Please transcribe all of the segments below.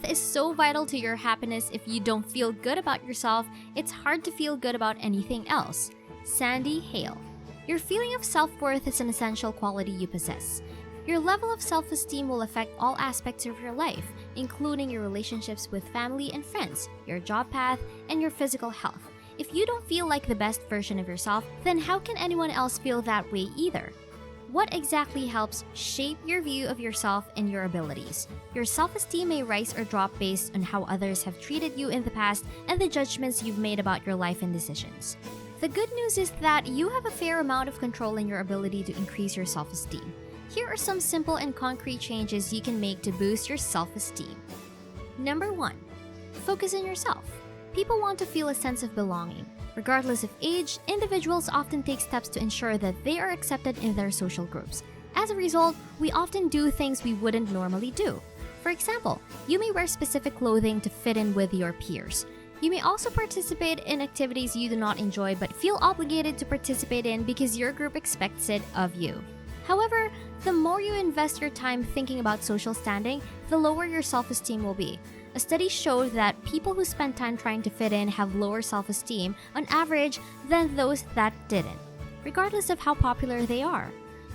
Self-worth is so vital to your happiness. If you don't feel good about yourself, it's hard to feel good about anything else. Sandy Hale. Your feeling of self-worth is an essential quality you possess. Your level of self-esteem will affect all aspects of your life, including your relationships with family and friends, your job path, and your physical health. If you don't feel like the best version of yourself, then how can anyone else feel that way either? What exactly helps shape your view of yourself and your abilities? Your self-esteem may rise or drop based on how others have treated you in the past and the judgments you've made about your life and decisions. The good news is that you have a fair amount of control in your ability to increase your self-esteem. Here are some simple and concrete changes you can make to boost your self-esteem. Number 1. Focus on yourself. People want to feel a sense of belonging. Regardless of age, individuals often take steps to ensure that they are accepted in their social groups. As a result, we often do things we wouldn't normally do. For example, you may wear specific clothing to fit in with your peers. You may also participate in activities you do not enjoy but feel obligated to participate in because your group expects it of you. However, the more you invest your time thinking about social standing, the lower your self-esteem will be. A study showed that people who spend time trying to fit in have lower self-esteem on average than those that didn't, regardless of how popular they are.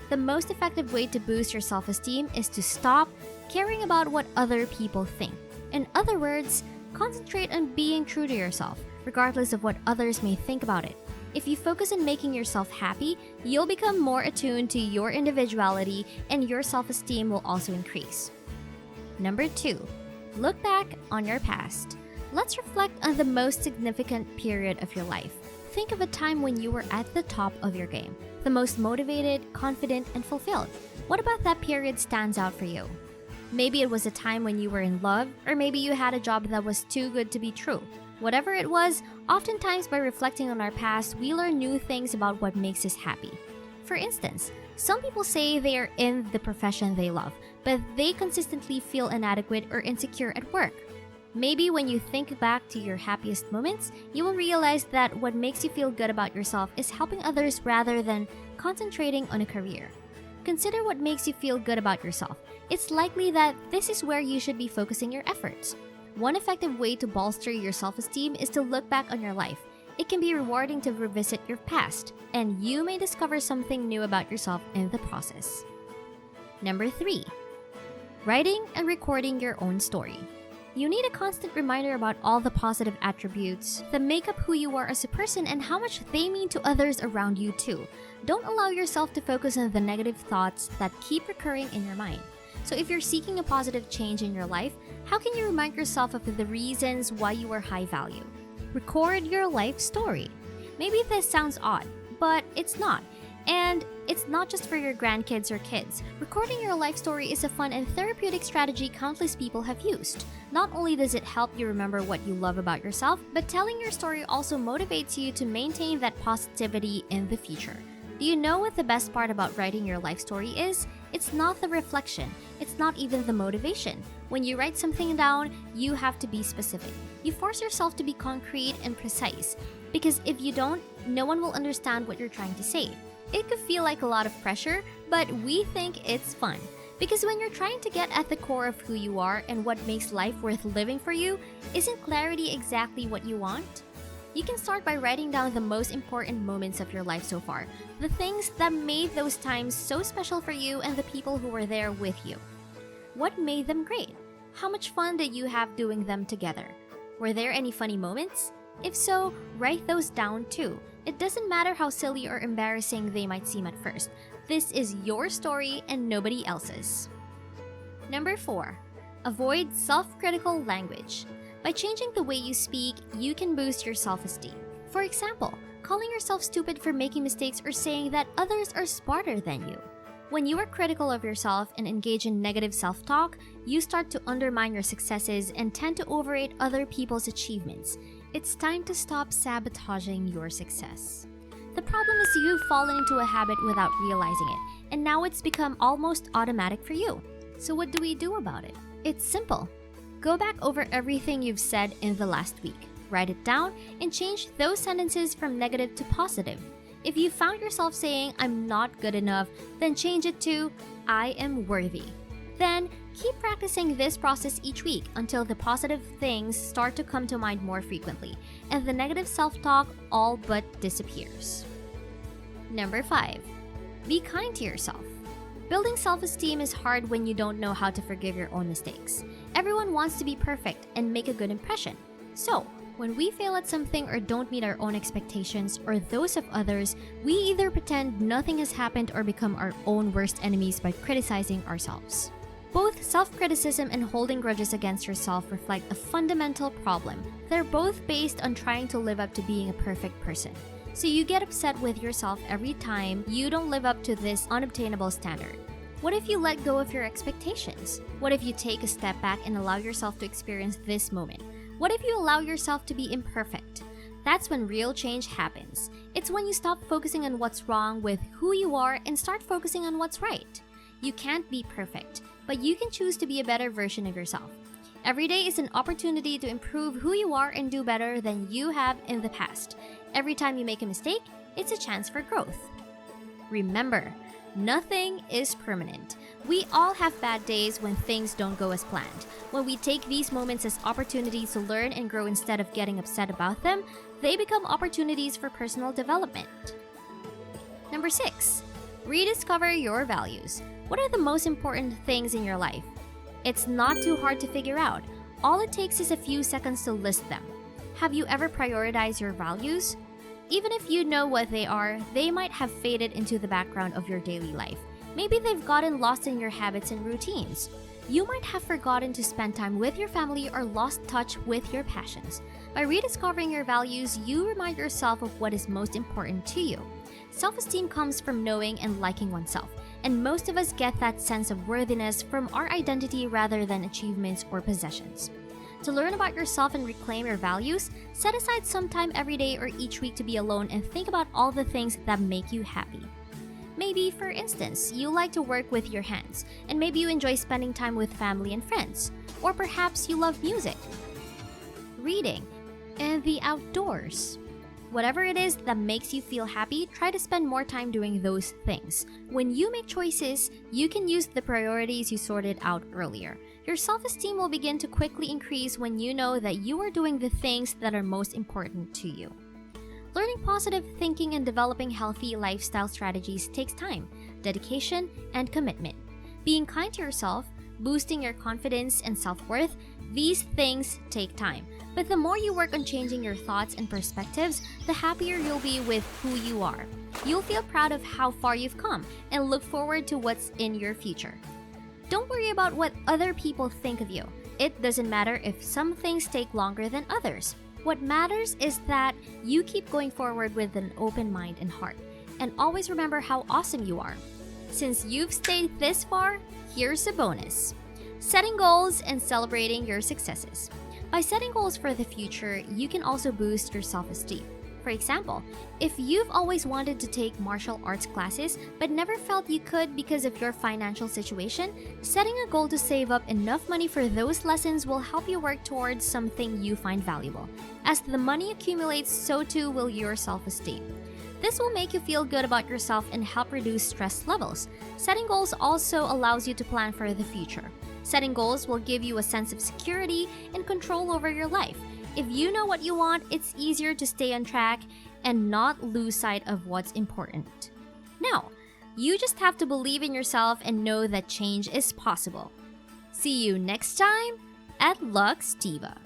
The most effective way to boost your self-esteem is to stop caring about what other people think. In other words, concentrate on being true to yourself, regardless of what others may think about it. If you focus on making yourself happy, you'll become more attuned to your individuality and your self-esteem will also increase. Number 2. Look back on your past. Let's reflect on the most significant period of your life. Think of a time when you were at the top of your game, the most motivated, confident, and fulfilled. What about that period stands out for you? Maybe it was a time when you were in love, or maybe you had a job that was too good to be true. Whatever it was, oftentimes by reflecting on our past, we learn new things about what makes us happy. For instance, some people say they are in the profession they love, but they consistently feel inadequate or insecure at work. Maybe when you think back to your happiest moments, you will realize that what makes you feel good about yourself is helping others rather than concentrating on a career. Consider what makes you feel good about yourself. It's likely that this is where you should be focusing your efforts. One effective way to bolster your self-esteem is to look back on your life. It can be rewarding to revisit your past, and you may discover something new about yourself in the process. Number 3. Writing and recording your own story. You need a constant reminder about all the positive attributes that make up who you are as a person and how much they mean to others around you too. Don't allow yourself to focus on the negative thoughts that keep recurring in your mind. So if you're seeking a positive change in your life, how can you remind yourself of the reasons why you are high value? Record your life story. Maybe this sounds odd, but it's not. And it's not just for your grandkids or kids. Recording your life story is a fun and therapeutic strategy countless people have used. Not only does it help you remember what you love about yourself, but telling your story also motivates you to maintain that positivity in the future. Do you know what the best part about writing your life story is? It's not the reflection. It's not even the motivation. When you write something down, you have to be specific. You force yourself to be concrete and precise. Because if you don't, no one will understand what you're trying to say. It could feel like a lot of pressure, but we think it's fun. Because when you're trying to get at the core of who you are and what makes life worth living for you, isn't clarity exactly what you want? You can start by writing down the most important moments of your life so far, the things that made those times so special for you and the people who were there with you. What made them great? How much fun did you have doing them together? Were there any funny moments? If so, write those down too. It doesn't matter how silly or embarrassing they might seem at first. This is your story and nobody else's. Number 4. Avoid self-critical language. By changing the way you speak, you can boost your self-esteem. For example, calling yourself stupid for making mistakes or saying that others are smarter than you. When you are critical of yourself and engage in negative self-talk, you start to undermine your successes and tend to overrate other people's achievements. It's time to stop sabotaging your success. The problem is you've fallen into a habit without realizing it, and now it's become almost automatic for you. So what do we do about it? It's simple. Go back over everything you've said in the last week. Write it down and change those sentences from negative to positive. If you found yourself saying, "I'm not good enough," then change it to, "I am worthy." Then, Keep practicing this process each week until the positive things start to come to mind more frequently and the negative self-talk all but disappears. Number 5. Be kind to yourself. Building self-esteem is hard when you don't know how to forgive your own mistakes. Everyone wants to be perfect and make a good impression. So, when we fail at something or don't meet our own expectations or those of others, we either pretend nothing has happened or become our own worst enemies by criticizing ourselves. Both self-criticism and holding grudges against yourself reflect a fundamental problem. They're both based on trying to live up to being a perfect person. So you get upset with yourself every time you don't live up to this unobtainable standard. What if you let go of your expectations? What if you take a step back and allow yourself to experience this moment? What if you allow yourself to be imperfect? That's when real change happens. It's when you stop focusing on what's wrong with who you are and start focusing on what's right. You can't be perfect, but you can choose to be a better version of yourself. Every day is an opportunity to improve who you are and do better than you have in the past. Every time you make a mistake, it's a chance for growth. Remember, nothing is permanent. We all have bad days when things don't go as planned. When we take these moments as opportunities to learn and grow instead of getting upset about them, they become opportunities for personal development. Number 6. Rediscover your values. What are the most important things in your life? It's not too hard to figure out. All it takes is a few seconds to list them. Have you ever prioritized your values? Even if you know what they are, they might have faded into the background of your daily life. Maybe they've gotten lost in your habits and routines. You might have forgotten to spend time with your family or lost touch with your passions. By rediscovering your values, you remind yourself of what is most important to you. Self-esteem comes from knowing and liking oneself, and most of us get that sense of worthiness from our identity rather than achievements or possessions. To learn about yourself and reclaim your values, set aside some time every day or each week to be alone and think about all the things that make you happy. Maybe, for instance, you like to work with your hands, and maybe you enjoy spending time with family and friends. Or perhaps you love music, reading, and the outdoors. Whatever it is that makes you feel happy, try to spend more time doing those things. When you make choices, you can use the priorities you sorted out earlier. Your self-esteem will begin to quickly increase when you know that you are doing the things that are most important to you. Learning positive thinking and developing healthy lifestyle strategies takes time, dedication, and commitment. Being kind to yourself, boosting your confidence and self-worth, these things take time. But the more you work on changing your thoughts and perspectives, the happier you'll be with who you are. You'll feel proud of how far you've come and look forward to what's in your future. Don't worry about what other people think of you. It doesn't matter if some things take longer than others. What matters is that you keep going forward with an open mind and heart. And always remember how awesome you are. Since you've stayed this far, here's a bonus. Setting goals and celebrating your successes. By setting goals for the future, you can also boost your self-esteem. For example, if you've always wanted to take martial arts classes but never felt you could because of your financial situation, setting a goal to save up enough money for those lessons will help you work towards something you find valuable. As the money accumulates, so too will your self-esteem. This will make you feel good about yourself and help reduce stress levels. Setting goals also allows you to plan for the future. Setting goals will give you a sense of security and control over your life. If you know what you want, it's easier to stay on track and not lose sight of what's important. Now, you just have to believe in yourself and know that change is possible. See you next time at Lux Diva.